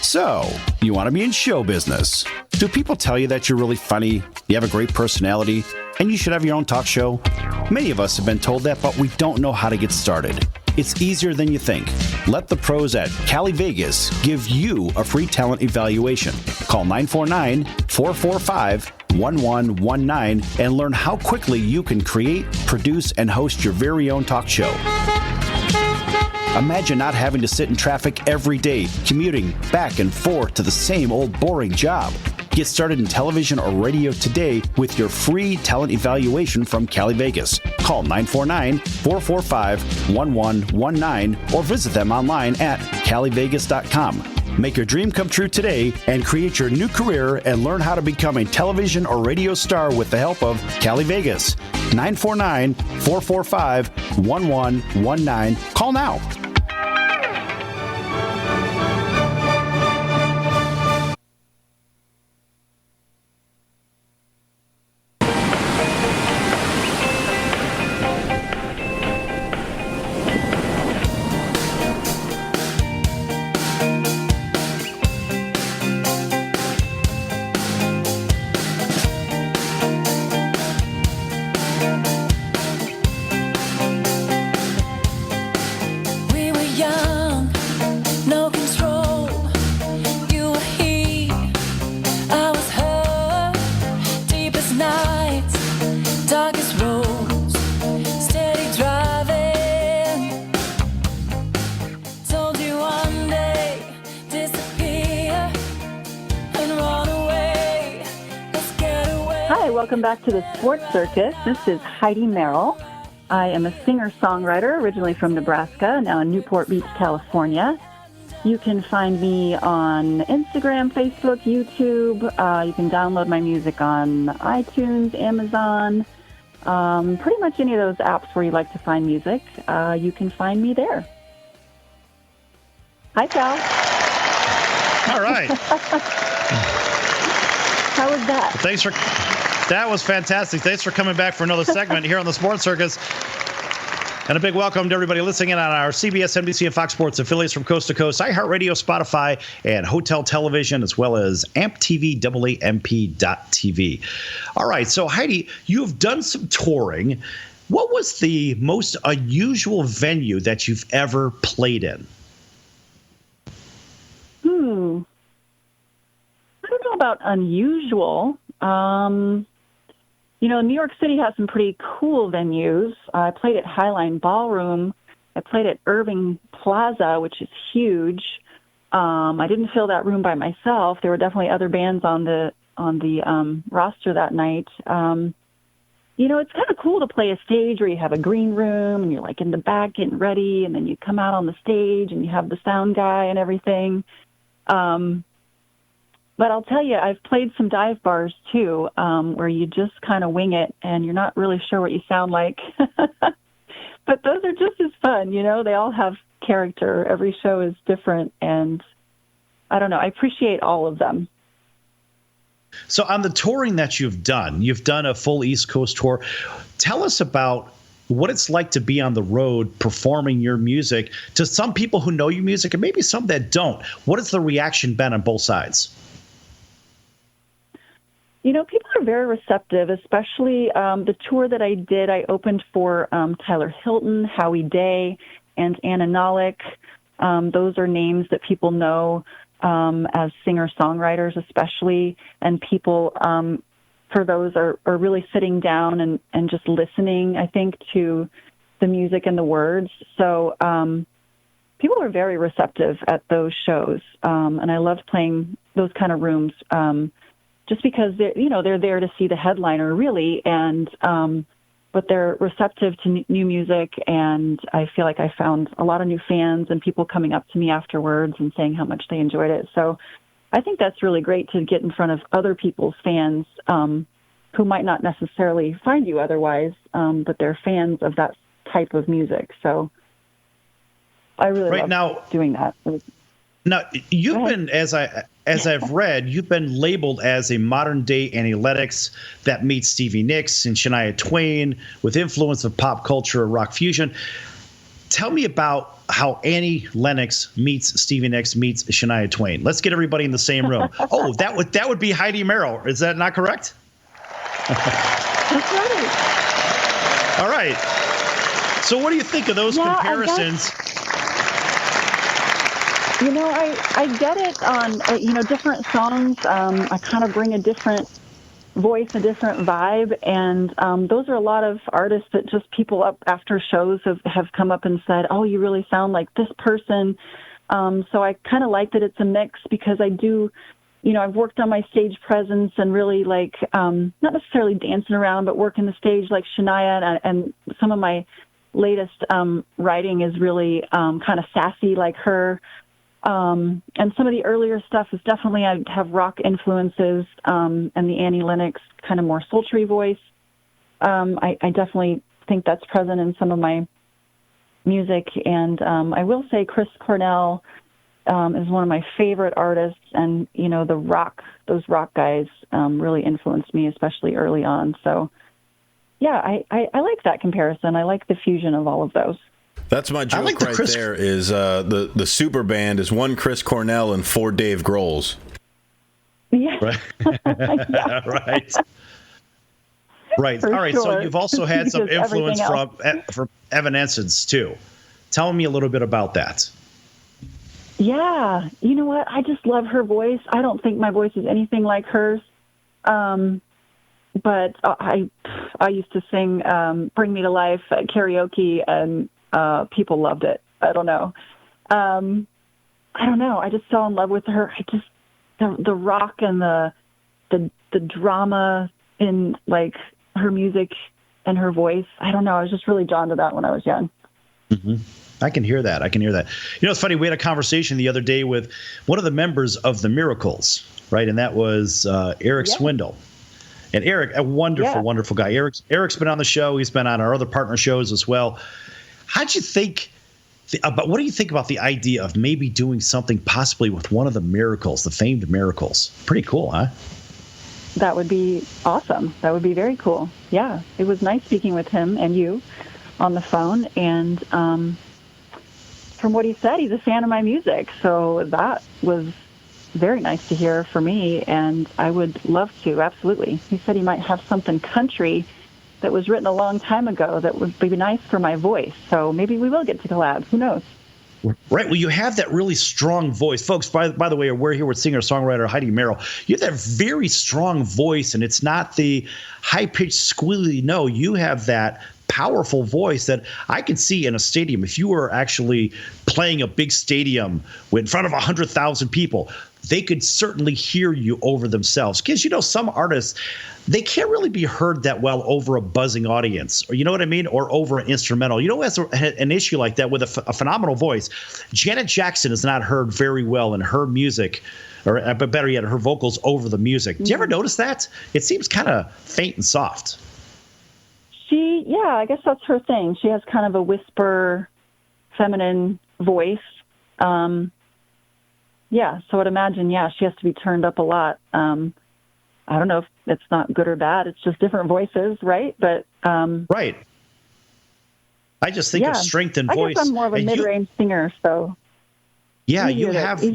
So, you want to be in show business. Do people tell you that you're really funny, you have a great personality, and you should have your own talk show? Many of us have been told that, but we don't know how to get started. It's easier than you think. Let the pros at Cali Vegas give you a free talent evaluation. Call 949-445-1119 and learn how quickly you can create, produce, and host your very own talk show. Imagine not having to sit in traffic every day, commuting back and forth to the same old boring job. Get started in television or radio today with your free talent evaluation from Cali Vegas. Call 949-445-1119 or visit them online at calivegas.com. Make your dream come true today and create your new career and learn how to become a television or radio star with the help of Cali Vegas. 949-445-1119. Call now. Welcome back to the Sports Circus. This is Heidi Merrill. I am a singer-songwriter, originally from Nebraska, now in Newport Beach, California. You can find me on Instagram, Facebook, YouTube. You can download my music on iTunes, Amazon, pretty much any of those apps where you like to find music. You can find me there. Hi, Sal. All right. How was that? That was fantastic. Thanks for coming back for another segment here on the Sports Circus. And a big welcome to everybody listening in on our CBS, NBC, and Fox Sports affiliates from coast to coast, iHeartRadio, Spotify, and Hotel Television, as well as AmpTV, AAMP.TV. All right, so Heidi, you've done some touring. What was the most unusual venue that you've ever played in? I don't know about unusual. New York City has some pretty cool venues. I played at Highline Ballroom. I played at Irving Plaza, which is huge. I didn't fill that room by myself. There were definitely other bands on the roster that night. It's kind of cool to play a stage where you have a green room and you're like in the back getting ready, and then you come out on the stage and you have the sound guy and everything. But I'll tell you, I've played some dive bars, too, where you just kind of wing it and you're not really sure what you sound like. But those are just as fun, They all have character. Every show is different. And I don't know. I appreciate all of them. So on the touring that you've done a full East Coast tour. Tell us about what it's like to be on the road performing your music to some people who know your music and maybe some that don't. What has the reaction been on both sides? People are very receptive, especially the tour that I did. I opened for Tyler Hilton, Howie Day, and Anna Nolik. Those are names that people know as singer-songwriters especially, and people for those are really sitting down and just listening, I think, to the music and the words. So people are very receptive at those shows, and I loved playing those kind of rooms. Just because they're there to see the headliner, really, and but they're receptive to new music, and I feel like I found a lot of new fans and people coming up to me afterwards and saying how much they enjoyed it. So I think that's really great to get in front of other people's fans who might not necessarily find you otherwise, but they're fans of that type of music. So I really love doing that. Now, you've been, as I've read, you've been labeled as a modern-day Analytics that meets Stevie Nicks and Shania Twain with influence of pop culture and rock fusion. tell me about how Annie Lennox meets Stevie Nicks meets Shania Twain. Let's get everybody in the same room. Oh, that would be Heidi Merrill. Is that not correct? That's right. All right. So what do you think of those comparisons? I get it on, different songs. I kind of bring a different voice, a different vibe. And those are a lot of artists that just people up after shows have come up and said, oh, you really sound like this person. So I kind of like that it's a mix because I do, I've worked on my stage presence and really like, not necessarily dancing around, but working the stage like Shania, and some of my latest writing is really kind of sassy like her. And some of the earlier stuff is definitely, I have rock influences, and the Annie Lennox kind of more sultry voice. I definitely think that's present in some of my music. And I will say Chris Cornell is one of my favorite artists, and those rock guys really influenced me, especially early on. So yeah, I like that comparison. I like the fusion of all of those. That's my joke like there is the super band is 1 Chris Cornell and 4 Dave Grohls. Yeah. Right. Yeah. Right. Right. For All right. sure. So you've also had some Because influence everything from Evanescence too. Tell me a little bit about that. Yeah. You know what? I just love her voice. I don't think my voice is anything like hers. But I used to sing Bring Me to Life at karaoke, and people loved it. I don't know. I just fell in love with her. The rock and the drama in like her music and her voice. I don't know. I was just really drawn to that when I was young. Mm-hmm. I can hear that. It's funny. We had a conversation the other day with one of the members of the Miracles, right? And that was Eric Swindle. And Eric, a wonderful, wonderful guy. Eric's been on the show. He's been on our other partner shows as well. How'd you think what do you think about the idea of maybe doing something possibly with one of the Miracles, the famed Miracles? Pretty cool, huh? That would be awesome. That would be very cool. Yeah, it was nice speaking with him and you on the phone. And from what he said, he's a fan of my music. So that was very nice to hear for me, and I would love to, absolutely. He said he might have something country that was written a long time ago that would be nice for my voice. So maybe we will get to collab. Who knows? Right. Well, you have that really strong voice. Folks, by the way, we're here with singer-songwriter Heidi Merrill. You have that very strong voice, and it's not the high-pitched, squealy. No, you have that powerful voice that I could see in a stadium. If you were actually playing a big stadium in front of 100,000 people, they could certainly hear you over themselves. Because, some artists, they can't really be heard that well over a buzzing audience, or you know what I mean, or over an instrumental. Has an issue like that with a phenomenal voice. Janet Jackson is not heard very well in her music, but better yet, her vocals over the music. Do you ever notice that? It seems kind of faint and soft. I guess that's her thing. She has kind of a whisper, feminine voice. So I'd imagine, she has to be turned up a lot. I don't know if it's not good or bad. It's just different voices, right? But right. I just think of strength in voice. I guess I'm more of a mid-range singer, so you have a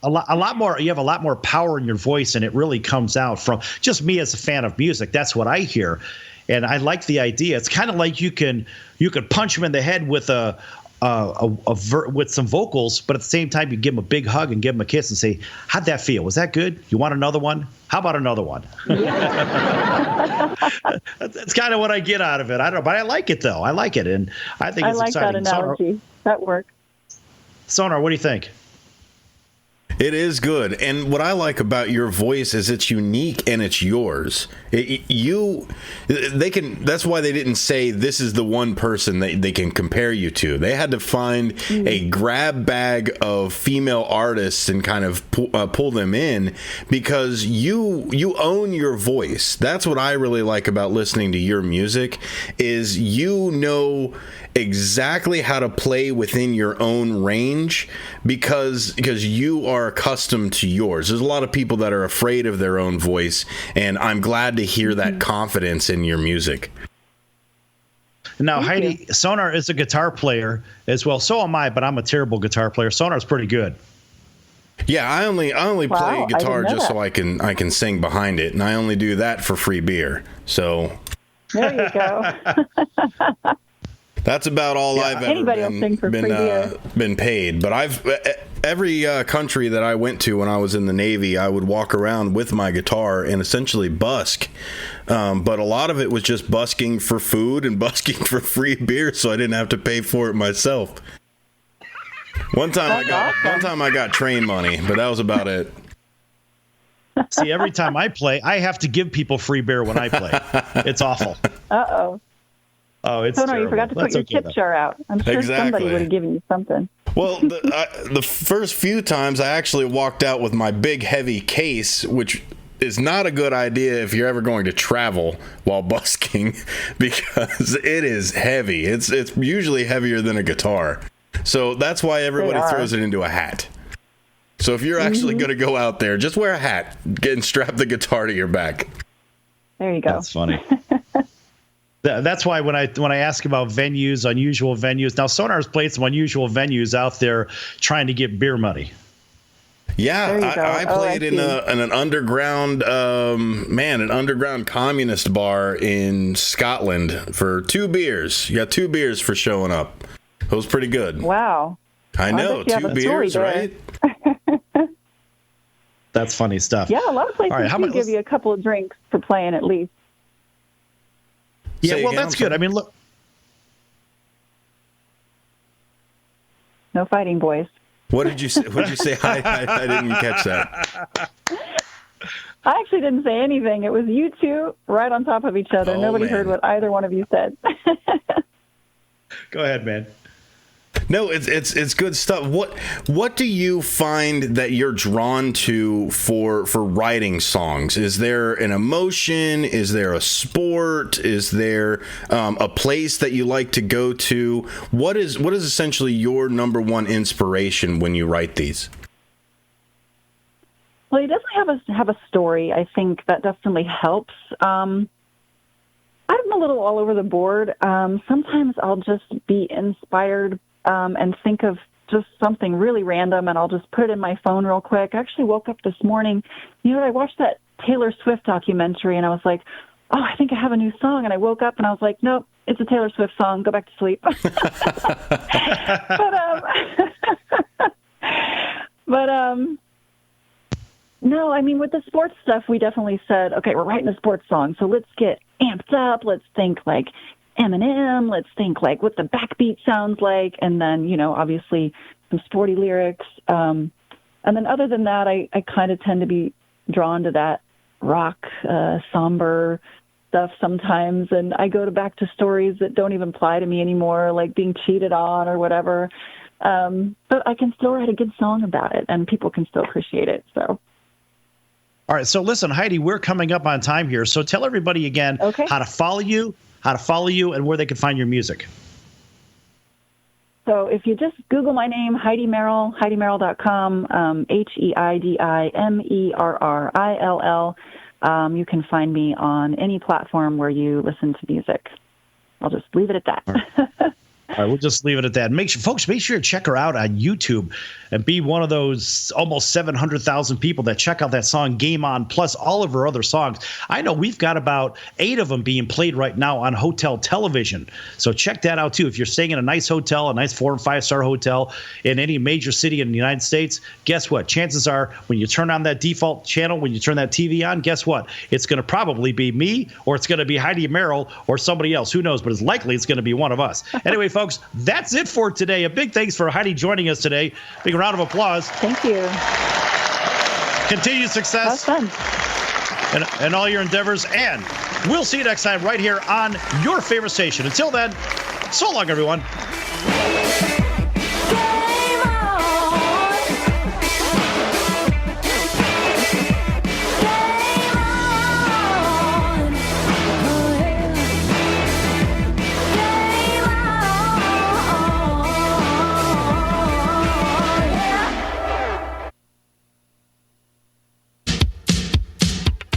lot more. You have a lot more power in your voice, and it really comes out from just me as a fan of music. That's what I hear, and I like the idea. It's kind of like you can punch him in the head with with some vocals, but at the same time, you give him a big hug and give him a kiss and say, "How'd that feel? Was that good? You want another one? How about another one?" That's kind of what I get out of it. I don't know, but I like it though. I like it, and I think it's exciting. That analogy. That works. Sonar, what do you think? It is good, and what I like about your voice is it's unique and it's yours. That's why they didn't say this is the one person they can compare you to. They had to find a grab bag of female artists and kind of pull them in, because you own your voice. That's what I really like about listening to your music, is exactly how to play within your own range, because you are accustomed to yours. There's a lot of people that are afraid of their own voice, and I'm glad to hear that confidence in your music. Now, Thank Heidi, you. Sonar is a guitar player as well. So am I, but I'm a terrible guitar player. Sonar's pretty good. Yeah, I only Wow, play I guitar didn't know just so that. I can sing behind it, and I only do that for free beer. So There you go. that's about all I've ever Anybody will sing for free beer. been paid. But every country that I went to when I was in the Navy, I would walk around with my guitar and essentially busk. But a lot of it was just busking for food and busking for free beer, so I didn't have to pay for it myself. One time I got train money, but that was about it. See, every time I play, I have to give people free beer when I play. It's awful. Uh-oh. Oh, it's So no, terrible. you forgot to put That's your okay, tip though. jar out. I'm sure Exactly. somebody would have given you something. Well, the first few times I actually walked out with my big heavy case, which is not a good idea if you're ever going to travel while busking, because it is heavy. It's usually heavier than a guitar. So that's why everybody throws it into a hat. So if you're actually going to go out there, just wear a hat and strap the guitar to your back. There you go. That's funny. That's why when I ask about venues, unusual venues, now Sonar's played some unusual venues out there trying to get beer money. Yeah, There you go. I played in an underground, an underground communist bar in Scotland for 2 beers. You got 2 beers for showing up. It was pretty good. Wow. I know, bet you have 2 a story beers, there. right? That's funny stuff. Yeah, a lot of places All right, how do about- give you a couple of drinks for playing at least. Yeah, Say well, again, that's I'm good. sorry. I mean, look, No fighting, boys. What did you say? What did you say? I didn't catch that. I actually didn't say anything. It was you two right on top of each other. Oh, Nobody man. heard what either one of you said. go ahead, man. No, it's good stuff. What do you find that you're drawn to for writing songs? Is there an emotion? Is there a sport? Is there a place that you like to go to? What is essentially your number one inspiration when you write these? Well, you definitely have a story. I think that definitely helps. I'm a little all over the board. Sometimes I'll just be inspired and think of just something really random, and I'll just put it in my phone real quick. I actually woke up this morning. You know, I watched that Taylor Swift documentary, and I was like, oh, I think I have a new song. And I woke up, and I was like, nope, it's a Taylor Swift song. Go back to sleep. But no, I mean, with the sports stuff, we definitely said, okay, we're writing a sports song, so let's get amped up. Let's think like Eminem. Let's think like what the backbeat sounds like. And then, you know, obviously some sporty lyrics. And then other than that, I kind of tend to be drawn to that rock, somber stuff sometimes. And I go back to stories that don't even apply to me anymore, like being cheated on or whatever. But I can still write a good song about it, and people can still appreciate it. So. All right, so listen, Heidi, we're coming up on time here. So tell everybody again how to follow you, and where they can find your music. So if you just Google my name, Heidi Merrill, HeidiMerrill.com, HeidiMerrill, you can find me on any platform where you listen to music. I'll just leave it at that. All right, we'll just leave it at that. Make sure to check her out on YouTube and be one of those almost 700,000 people that check out that song Game On, plus all of her other songs. I know we've got about 8 of them being played right now on hotel television. So check that out, too. If you're staying in a nice hotel, a nice 4- and 5-star hotel in any major city in the United States, guess what? Chances are when you turn on that default channel, when you turn that TV on, guess what? It's going to probably be me, or it's going to be Heidi Merrill or somebody else. Who knows? But it's likely it's going to be one of us. Anyway, folks, that's it for today. A big thanks for Heidi joining us today. Big round of applause. Thank you. Continued success That was fun. in all your endeavors. And we'll see you next time right here on your favorite station. Until then, so long, everyone. Game on! Game on! Oh, yeah. Game on!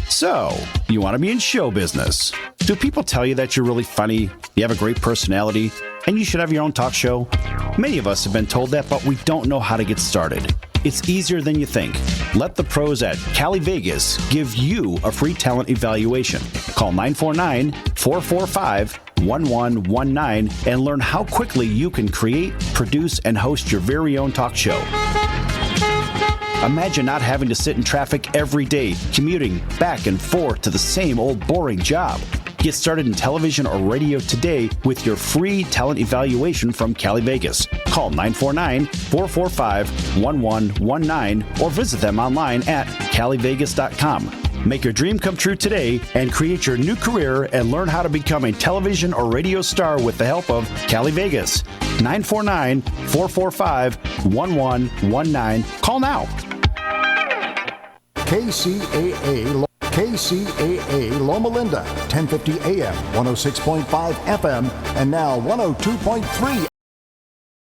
Yeah. So, you want to be in show business. Do people tell you that you're really funny, you have a great personality, and you should have your own talk show? Many of us have been told that, but we don't know how to get started. It's easier than you think. Let the pros at Cali Vegas give you a free talent evaluation. Call 949-445-1119 and learn how quickly you can create, produce, and host your very own talk show. Imagine not having to sit in traffic every day, commuting back and forth to the same old boring job. Get started in television or radio today with your free talent evaluation from Cali Vegas. Call 949-445-1119 or visit them online at calivegas.com. Make your dream come true today and create your new career and learn how to become a television or radio star with the help of Cali Vegas. 949-445-1119. Call now. KCAA Loma Linda, 1050 AM, 106.5 FM, and now 102.3